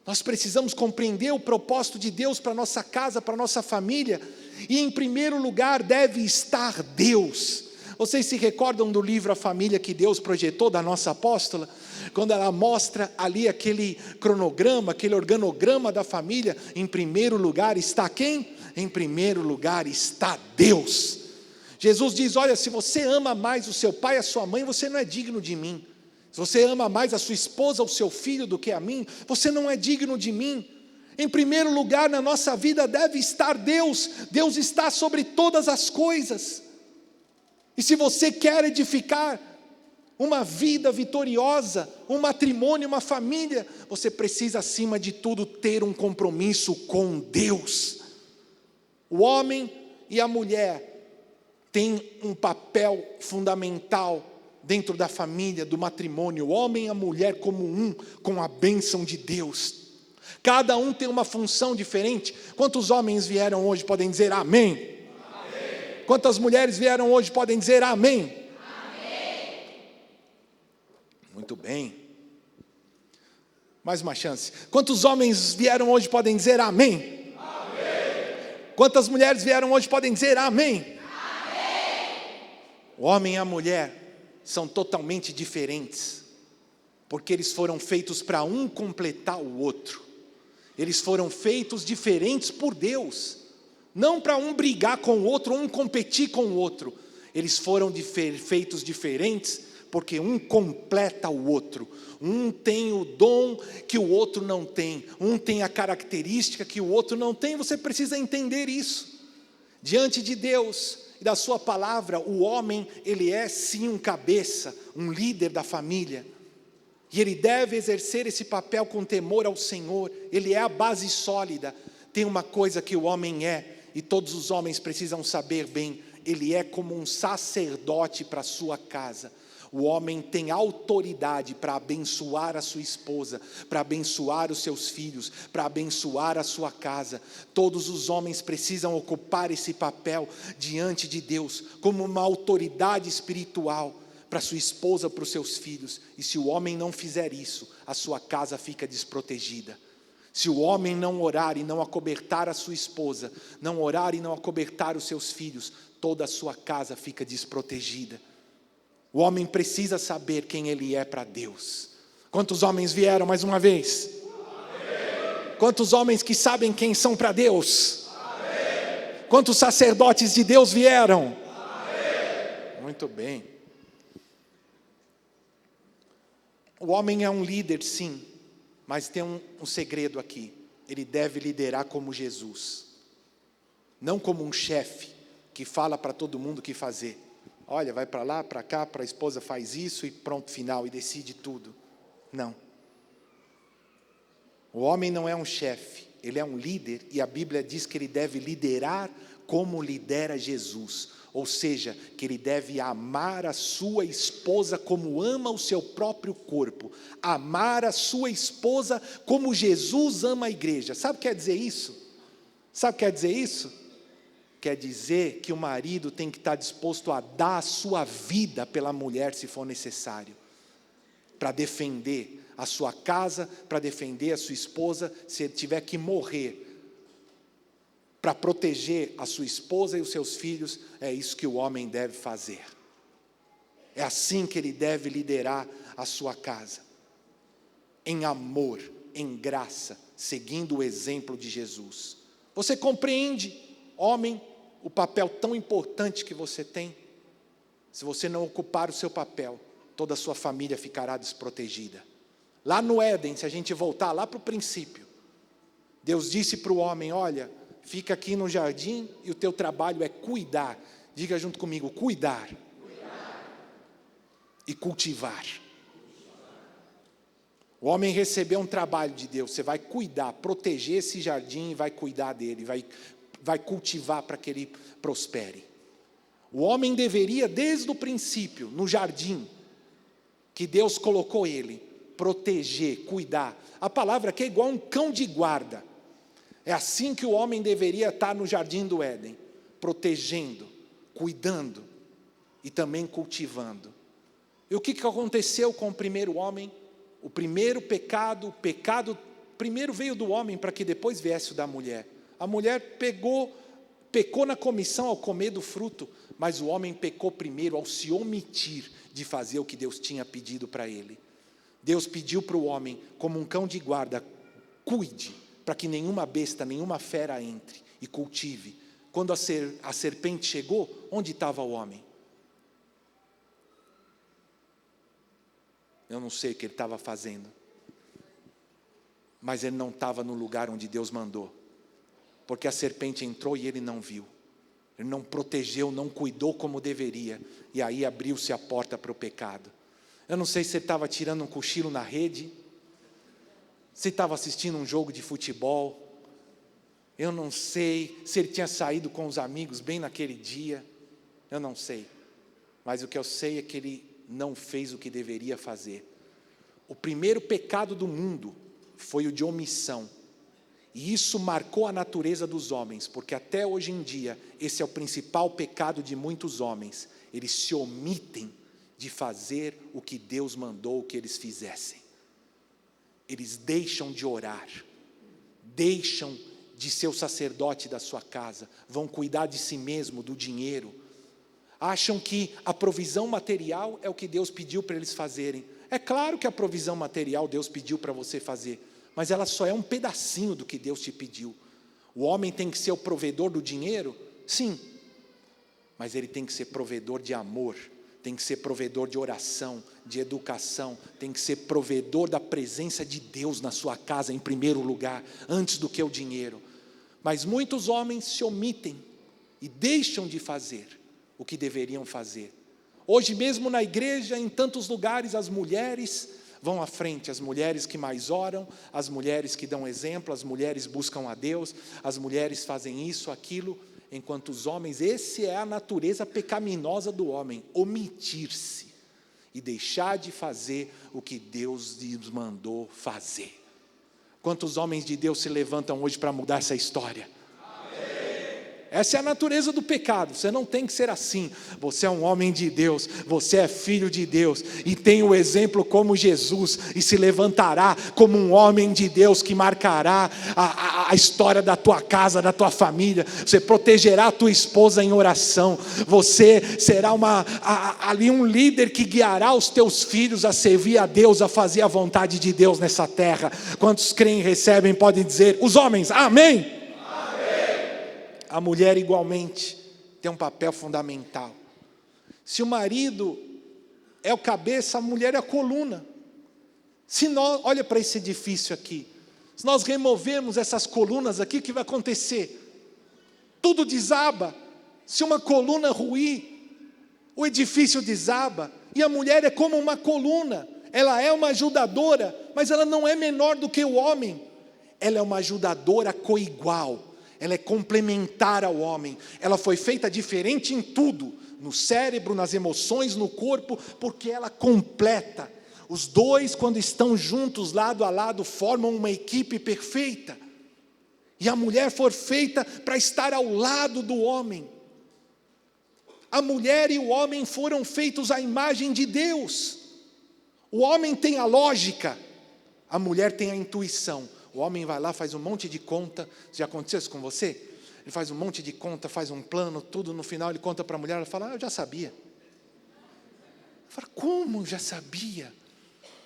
[SPEAKER 1] Nós precisamos compreender o propósito de Deus para a nossa casa, para a nossa família, e em primeiro lugar deve estar Deus. Vocês se recordam do livro A Família que Deus projetou, da nossa apóstola? Quando ela mostra ali aquele cronograma, aquele organograma da família, em primeiro lugar está quem? Em primeiro lugar está Deus. Jesus diz: olha, se você ama mais o seu pai e a sua mãe, você não é digno de mim. Se você ama mais a sua esposa ou o seu filho do que a mim, você não é digno de mim. Em primeiro lugar na nossa vida deve estar Deus. Deus está sobre todas as coisas. E se você quer edificar uma vida vitoriosa, um matrimônio, uma família, você precisa acima de tudo ter um compromisso com Deus. O homem e a mulher têm um papel fundamental dentro da família, do matrimônio. O homem e a mulher como um, com a bênção de Deus. Cada um tem uma função diferente. Quantos homens vieram hoje podem dizer amém? Amém. Quantas mulheres vieram hoje podem dizer amém? Amém. Muito bem. Mais uma chance. Quantos homens vieram hoje podem dizer amém? Amém. Quantas mulheres vieram hoje podem dizer amém? Amém. O homem e a mulher são totalmente diferentes, porque eles foram feitos para um completar o outro. Eles foram feitos diferentes por Deus, não para um brigar com o outro, um competir com o outro. Eles foram feitos diferentes, porque um completa o outro. Um tem o dom que o outro não tem, um tem a característica que o outro não tem. Você precisa entender isso. Diante de Deus e da sua palavra, o homem, ele é sim um cabeça, um líder da família, e ele deve exercer esse papel com temor ao Senhor. Ele é a base sólida. Tem uma coisa que o homem é, e todos os homens precisam saber bem: ele é como um sacerdote para a sua casa. o homem tem autoridade para abençoar a sua esposa, para abençoar os seus filhos, para abençoar a sua casa. Todos os homens precisam ocupar esse papel diante de Deus, como uma autoridade espiritual para sua esposa, para os seus filhos. E se o homem não fizer isso, a sua casa fica desprotegida. Se o homem não orar e não acobertar a sua esposa, não orar e não acobertar os seus filhos, toda a sua casa fica desprotegida. O homem precisa saber quem ele é para Deus. Quantos homens vieram mais uma vez? Amém. Quantos homens que sabem quem são para Deus? Amém. Quantos sacerdotes de Deus vieram? Amém. Muito bem. O homem é um líder, sim, mas tem um segredo aqui. Ele deve liderar como Jesus, não como um chefe que fala para todo mundo o que fazer. Olha, vai para lá, para cá, para a esposa faz isso e pronto, final, e decide tudo. Não. O homem não é um chefe, ele é um líder, e a Bíblia diz que ele deve liderar como lidera Jesus. Ou seja, que ele deve amar a sua esposa como ama o seu próprio corpo. Amar a sua esposa como Jesus ama a igreja. Sabe o que quer dizer isso? Sabe o que quer dizer isso? Quer dizer que o marido tem que estar disposto a dar a sua vida pela mulher, se for necessário. Para defender a sua casa, para defender a sua esposa, se ele tiver que morrer para proteger a sua esposa e os seus filhos, é isso que o homem deve fazer. É assim que ele deve liderar a sua casa. Em amor, em graça, seguindo o exemplo de Jesus. Você compreende, homem, o papel tão importante que você tem? Se você não ocupar o seu papel, toda a sua família ficará desprotegida. Lá no Éden, se a gente voltar lá para o princípio, Deus disse para o homem, olha, fica aqui no jardim e o teu trabalho é cuidar. Diga junto comigo, cuidar. E cultivar. O homem recebeu um trabalho de Deus, você vai cuidar, proteger esse jardim e vai cuidar dele, vai cultivar para que ele prospere. O homem deveria, desde o princípio, no jardim, que Deus colocou ele, proteger, cuidar. A palavra aqui é igual a um cão de guarda. É assim que o homem deveria estar no jardim do Éden, protegendo, cuidando e também cultivando. E o que aconteceu com o primeiro homem? O primeiro pecado, primeiro veio do homem para que depois viesse o da mulher. A mulher pecou na comissão ao comer do fruto, mas o homem pecou primeiro ao se omitir de fazer o que Deus tinha pedido para ele. Deus pediu para o homem, como um cão de guarda, cuide, para que nenhuma besta, nenhuma fera entre e cultive. Quando a serpente chegou, onde estava o homem? Eu não sei o que ele estava fazendo, mas ele não estava no lugar onde Deus mandou, porque a serpente entrou e ele não viu, ele não protegeu, não cuidou como deveria, e aí abriu-se a porta para o pecado. Eu não sei se ele estava tirando um cochilo na rede, se estava assistindo um jogo de futebol, eu não sei se ele tinha saído com os amigos bem naquele dia, eu não sei, mas o que eu sei é que ele não fez o que deveria fazer. O primeiro pecado do mundo foi o de omissão, e isso marcou a natureza dos homens, porque até hoje em dia, esse é o principal pecado de muitos homens, eles se omitem de fazer o que Deus mandou que eles fizessem. Eles deixam de orar, deixam de ser o sacerdote da sua casa, vão cuidar de si mesmo, do dinheiro, acham que a provisão material é o que Deus pediu para eles fazerem. É claro que a provisão material Deus pediu para você fazer, mas ela só é um pedacinho do que Deus te pediu. O homem tem que ser o provedor do dinheiro? Sim, mas ele tem que ser provedor de amor, tem que ser provedor de oração, de educação, tem que ser provedor da presença de Deus na sua casa em primeiro lugar, antes do que o dinheiro. Mas muitos homens se omitem e deixam de fazer o que deveriam fazer. Hoje mesmo na igreja, em tantos lugares, as mulheres vão à frente, as mulheres que mais oram, as mulheres que dão exemplo, as mulheres buscam a Deus, as mulheres fazem isso, aquilo, enquanto os homens, essa é a natureza pecaminosa do homem, omitir-se. e deixar de fazer o que Deus nos mandou fazer. Quantos homens de Deus se levantam hoje para mudar essa história? Essa é a natureza do pecado. Você não tem que ser assim. Você é um homem de Deus, você é filho de Deus, e tem o exemplo como Jesus, e se levantará como um homem de Deus, que marcará a história da tua casa, da tua família. Você protegerá a tua esposa em oração. Você será ali um líder que guiará os teus filhos a servir a Deus, a fazer a vontade de Deus nessa terra. Quantos creem e recebem, podem dizer, os homens, amém? A mulher igualmente tem um papel fundamental. Se o marido é o cabeça, a mulher é a coluna. Olha para esse edifício aqui, se nós removermos essas colunas aqui, o que vai acontecer? Tudo desaba. Se uma coluna ruir, o edifício desaba. E a mulher é como uma coluna, ela é uma ajudadora, mas ela não é menor do que o homem. Ela é uma ajudadora coigual. Ela é complementar ao homem. Ela foi feita diferente em tudo, no cérebro, nas emoções, no corpo, porque ela completa. Os dois, quando estão juntos, lado a lado, formam uma equipe perfeita. E a mulher foi feita para estar ao lado do homem. A mulher e o homem foram feitos à imagem de Deus. O homem tem a lógica, a mulher tem a intuição. O homem vai lá, faz um monte de conta. Já aconteceu isso com você? Ele faz um monte de conta, faz um plano, tudo, no final ele conta para a mulher, ela fala, eu já sabia. Fala, como já sabia?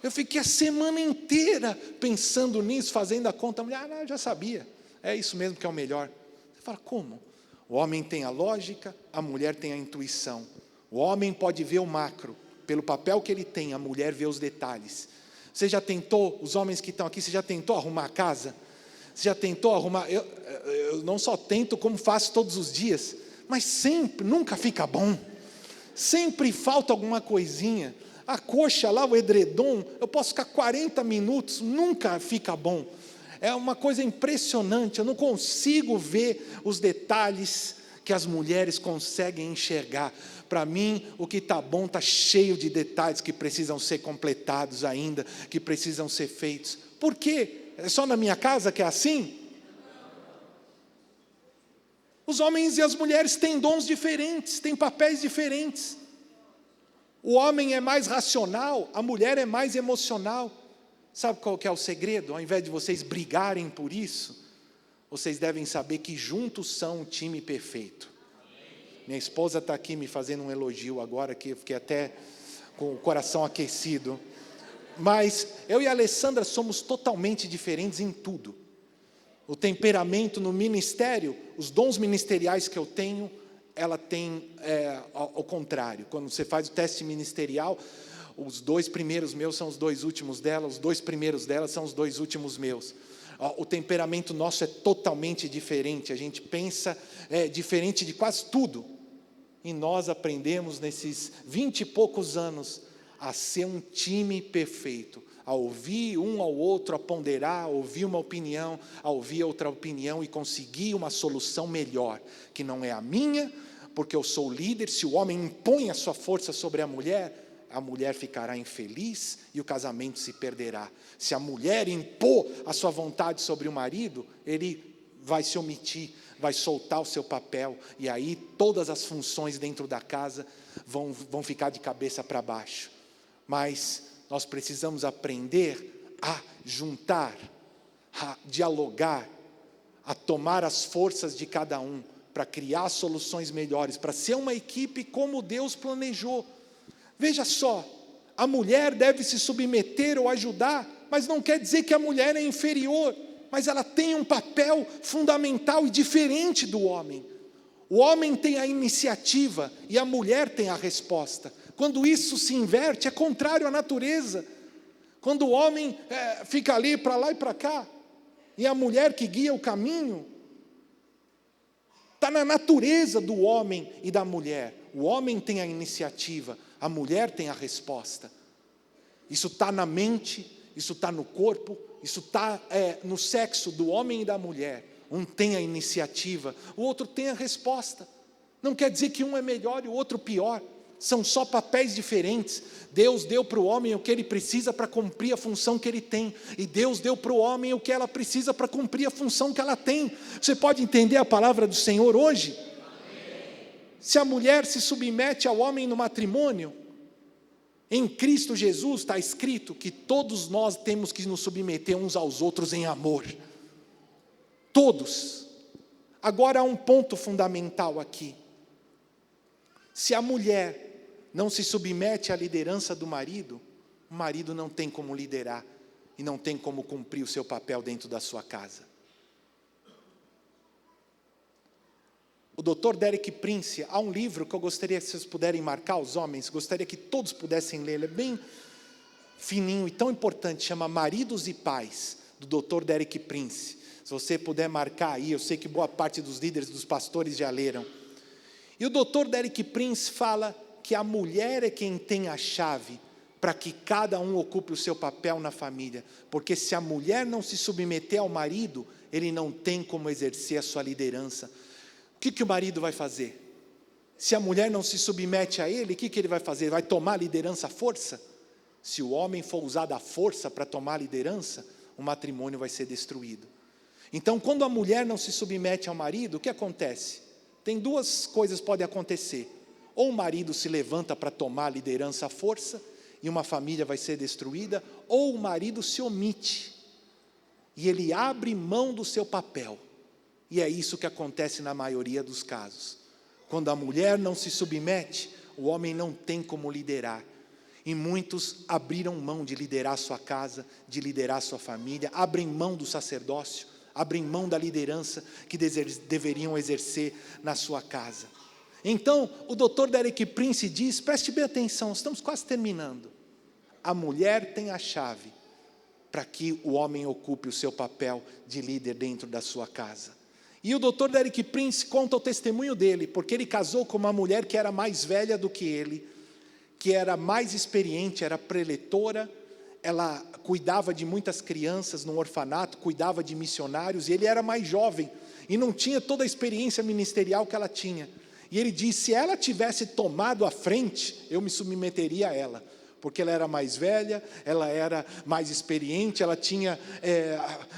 [SPEAKER 1] Eu fiquei a semana inteira pensando nisso, fazendo a conta. A mulher, eu já sabia, é isso mesmo que é o melhor. Você fala, como? O homem tem a lógica, a mulher tem a intuição. O homem pode ver o macro, pelo papel que ele tem, a mulher vê os detalhes. Você já tentou, os homens que estão aqui, você já tentou arrumar a casa? Você já tentou arrumar? Eu não só tento, como faço todos os dias, mas sempre, nunca fica bom. Sempre falta alguma coisinha. A coxa lá, o edredom, eu posso ficar 40 minutos, nunca fica bom. É uma coisa impressionante, eu não consigo ver os detalhes que as mulheres conseguem enxergar. Para mim, o que está bom está cheio de detalhes que precisam ser completados ainda, que precisam ser feitos. Por quê? É só na minha casa que é assim? Os homens e as mulheres têm dons diferentes, têm papéis diferentes. O homem é mais racional, a mulher é mais emocional. Sabe qual que é o segredo? Ao invés de vocês brigarem por isso, vocês devem saber que juntos são um time perfeito. Minha esposa está aqui me fazendo um elogio agora, que eu fiquei até com o coração aquecido. Mas eu e a Alessandra somos totalmente diferentes em tudo. O temperamento no ministério, os dons ministeriais que eu tenho, ela tem ao contrário. Quando você faz o teste ministerial, os 2 primeiros meus são os 2 últimos dela, os 2 primeiros dela são os 2 últimos meus. O temperamento nosso é totalmente diferente, a gente pensa diferente de quase tudo. E nós aprendemos nesses 20 e poucos anos a ser um time perfeito, a ouvir um ao outro, a ponderar, a ouvir uma opinião, a ouvir outra opinião e conseguir uma solução melhor, que não é a minha, porque eu sou o líder. Se o homem impõe a sua força sobre a mulher ficará infeliz e o casamento se perderá. Se a mulher impor a sua vontade sobre o marido, ele vai se omitir, vai soltar o seu papel, e aí todas as funções dentro da casa vão ficar de cabeça para baixo. Mas nós precisamos aprender a juntar, a dialogar, a tomar as forças de cada um, para criar soluções melhores, para ser uma equipe como Deus planejou. Veja só, a mulher deve se submeter ou ajudar, mas não quer dizer que a mulher é inferior, mas ela tem um papel fundamental e diferente do homem. O homem tem a iniciativa e a mulher tem a resposta. Quando isso se inverte, é contrário à natureza. Quando o homem fica ali para lá e para cá, e a mulher que guia o caminho, está na natureza do homem e da mulher. O homem tem a iniciativa, a mulher tem a resposta. Isso está na mente, isso está no corpo, isso está no sexo do homem e da mulher. Um tem a iniciativa, o outro tem a resposta. Não quer dizer que um é melhor e o outro pior. são só papéis diferentes. Deus deu para o homem o que ele precisa para cumprir a função que ele tem, e Deus deu para o homem o que ela precisa para cumprir a função que ela tem. Você pode entender a palavra do Senhor hoje? Se a mulher se submete ao homem no matrimônio, em Cristo Jesus está escrito que todos nós temos que nos submeter uns aos outros em amor. Todos. Agora há um ponto fundamental aqui. Se a mulher não se submete à liderança do marido, o marido não tem como liderar e não tem como cumprir o seu papel dentro da sua casa. O Dr. Derek Prince, há um livro que eu gostaria que vocês puderem marcar, os homens, gostaria que todos pudessem ler, ele é bem fininho e tão importante, chama Maridos e Pais, do Dr. Derek Prince. Se você puder marcar aí, eu sei que boa parte dos líderes, dos pastores já leram. E o Dr. Derek Prince fala que a mulher é quem tem a chave para que cada um ocupe o seu papel na família, porque se a mulher não se submeter ao marido, ele não tem como exercer a sua liderança. O que o marido vai fazer? Se a mulher não se submete a ele, o que ele vai fazer? Vai tomar a liderança à força? Se o homem for usar da força para tomar a liderança, o matrimônio vai ser destruído. Então, quando a mulher não se submete ao marido, o que acontece? Tem duas coisas que podem acontecer. Ou o marido se levanta para tomar a liderança à força, e uma família vai ser destruída, ou o marido se omite, e ele abre mão do seu papel. E é isso que acontece na maioria dos casos. Quando a mulher não se submete, o homem não tem como liderar. E muitos abriram mão de liderar sua casa, de liderar sua família, abrem mão do sacerdócio, abrem mão da liderança que deveriam exercer na sua casa. Então, o Dr. Derek Prince diz, preste bem atenção, estamos quase terminando. A mulher tem a chave para que o homem ocupe o seu papel de líder dentro da sua casa. E o Dr. Derek Prince conta o testemunho dele, porque ele casou com uma mulher que era mais velha do que ele, que era mais experiente, era preletora, ela cuidava de muitas crianças no orfanato, cuidava de missionários, e ele era mais jovem, e não tinha toda a experiência ministerial que ela tinha. E ele disse, se ela tivesse tomado a frente, eu me submeteria a ela, porque ela era mais velha, ela era mais experiente, ela tinha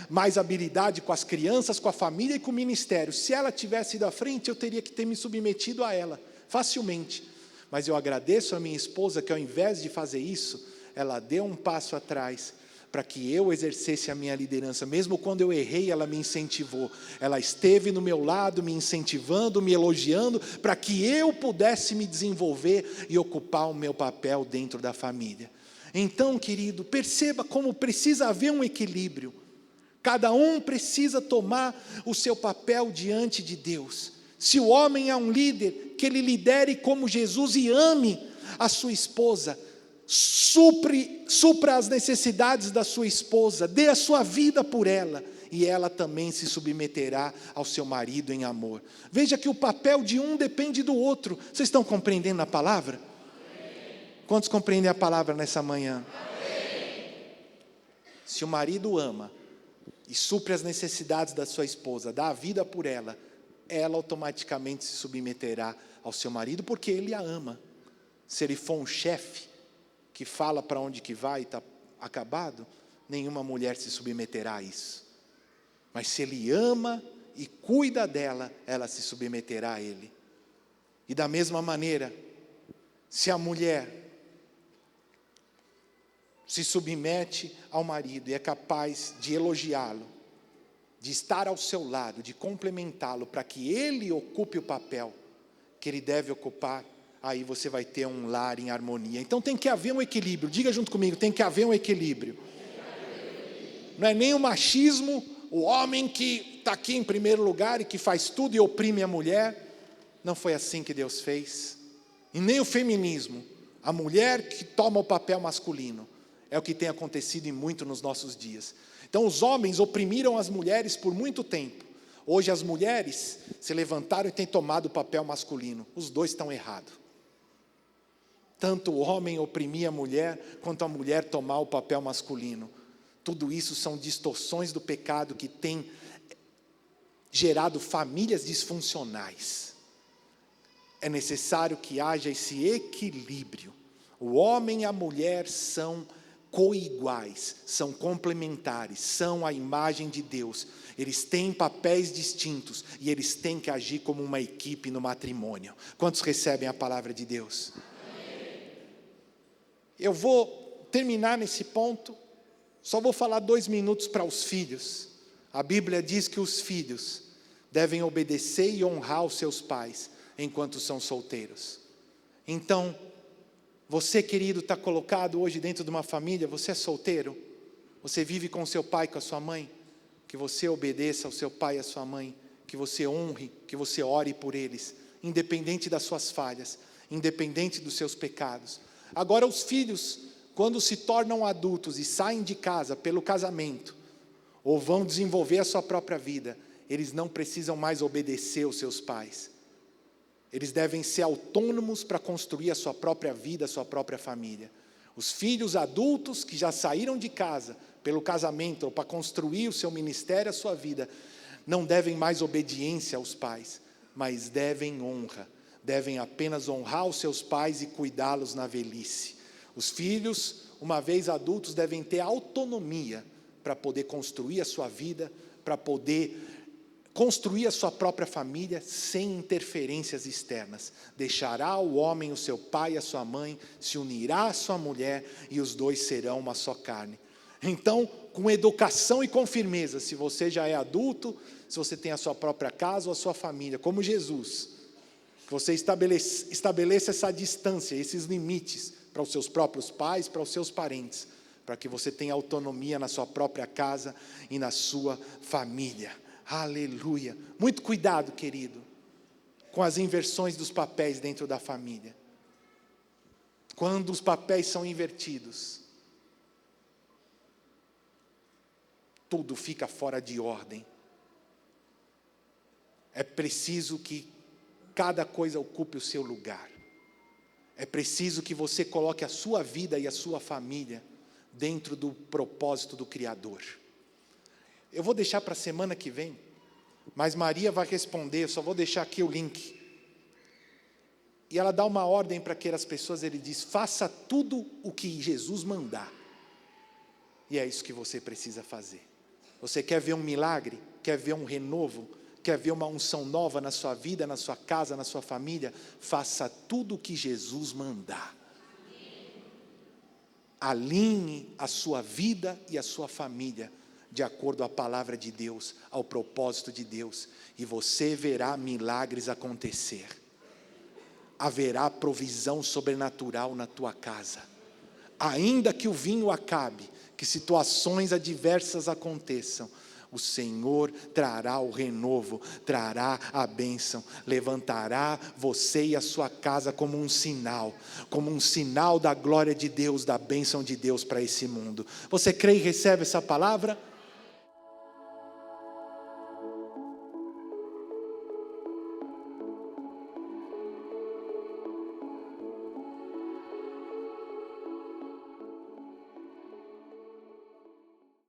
[SPEAKER 1] mais habilidade com as crianças, com a família e com o ministério. Se ela tivesse ido à frente, eu teria que ter me submetido a ela, facilmente. Mas eu agradeço a minha esposa que ao invés de fazer isso, ela deu um passo atrás, para que eu exercesse a minha liderança. Mesmo quando eu errei, ela me incentivou. Ela esteve no meu lado, me incentivando, me elogiando, para que eu pudesse me desenvolver e ocupar o meu papel dentro da família. Então, querido, perceba como precisa haver um equilíbrio. Cada um precisa tomar o seu papel diante de Deus. Se o homem é um líder, que ele lidere como Jesus e ame a sua esposa, supra as necessidades da sua esposa, dê a sua vida por ela, e ela também se submeterá ao seu marido em amor. Veja que o papel de um depende do outro. Vocês estão compreendendo a palavra? Quantos compreendem a palavra nessa manhã? Se o marido ama e supre as necessidades da sua esposa, dá a vida por ela, ela automaticamente se submeterá ao seu marido, porque ele a ama. Se ele for um chefe que fala para onde que vai e está acabado, nenhuma mulher se submeterá a isso. Mas se ele ama e cuida dela, ela se submeterá a ele. E da mesma maneira, se a mulher se submete ao marido e é capaz de elogiá-lo, de estar ao seu lado, de complementá-lo, para que ele ocupe o papel que ele deve ocupar, aí você vai ter um lar em harmonia. Então tem que haver um equilíbrio. Diga junto comigo, tem que haver um equilíbrio. Não é nem o machismo, o homem que está aqui em primeiro lugar e que faz tudo e oprime a mulher. Não foi assim que Deus fez. E nem o feminismo, a mulher que toma o papel masculino. É o que tem acontecido em muito nos nossos dias. Então os homens oprimiram as mulheres por muito tempo. Hoje as mulheres se levantaram e têm tomado o papel masculino. Os dois estão errados. Tanto o homem oprimir a mulher, quanto a mulher tomar o papel masculino. Tudo isso são distorções do pecado que tem gerado famílias disfuncionais. é necessário que haja esse equilíbrio. O homem e a mulher são coiguais, são complementares, são a imagem de Deus. Eles têm papéis distintos e eles têm que agir como uma equipe no matrimônio. Quantos recebem a palavra de Deus? Eu vou terminar nesse ponto, só vou falar 2 minutos para os filhos. A Bíblia diz que os filhos devem obedecer e honrar os seus pais enquanto são solteiros. Então, você, querido, está colocado hoje dentro de uma família, você é solteiro, você vive com seu pai, com a sua mãe, que você obedeça ao seu pai e à sua mãe, que você honre, que você ore por eles, independente das suas falhas, independente dos seus pecados. Agora os filhos, quando se tornam adultos e saem de casa pelo casamento, ou vão desenvolver a sua própria vida, eles não precisam mais obedecer aos seus pais. Eles devem ser autônomos para construir a sua própria vida, a sua própria família. Os filhos adultos que já saíram de casa pelo casamento ou para construir o seu ministério, a sua vida, não devem mais obediência aos pais, mas devem honra. Devem apenas honrar os seus pais e cuidá-los na velhice. Os filhos, uma vez adultos, devem ter autonomia para poder construir a sua vida, para poder construir a sua própria família sem interferências externas. Deixará o homem o seu pai e a sua mãe, se unirá à sua mulher e os dois serão uma só carne. Então, com educação e com firmeza, se você já é adulto, se você tem a sua própria casa ou a sua família, como Jesus, você estabeleça essa distância, esses limites para os seus próprios pais, para os seus parentes, para que você tenha autonomia na sua própria casa e na sua família. Aleluia. Muito cuidado, querido, com as inversões dos papéis dentro da família. Quando os papéis são invertidos, tudo fica fora de ordem. É preciso que cada coisa ocupe o seu lugar. É preciso que você coloque a sua vida e a sua família dentro do propósito do Criador. Eu vou deixar para a semana que vem, mas Maria vai responder, eu só vou deixar aqui o link. E ela dá uma ordem para aquelas pessoas, ele diz, faça tudo o que Jesus mandar. E é isso que você precisa fazer. Você quer ver um milagre? Quer ver um renovo? Quer ver uma unção nova na sua vida, na sua casa, na sua família? Faça tudo o que Jesus mandar. Alinhe a sua vida e a sua família de acordo à palavra de Deus, ao propósito de Deus, e você verá milagres acontecer. Haverá provisão sobrenatural na tua casa. Ainda que o vinho acabe, que situações adversas aconteçam, o Senhor trará o renovo, trará a bênção, levantará você e a sua casa como um sinal da glória de Deus, da bênção de Deus para esse mundo. Você crê e recebe essa palavra?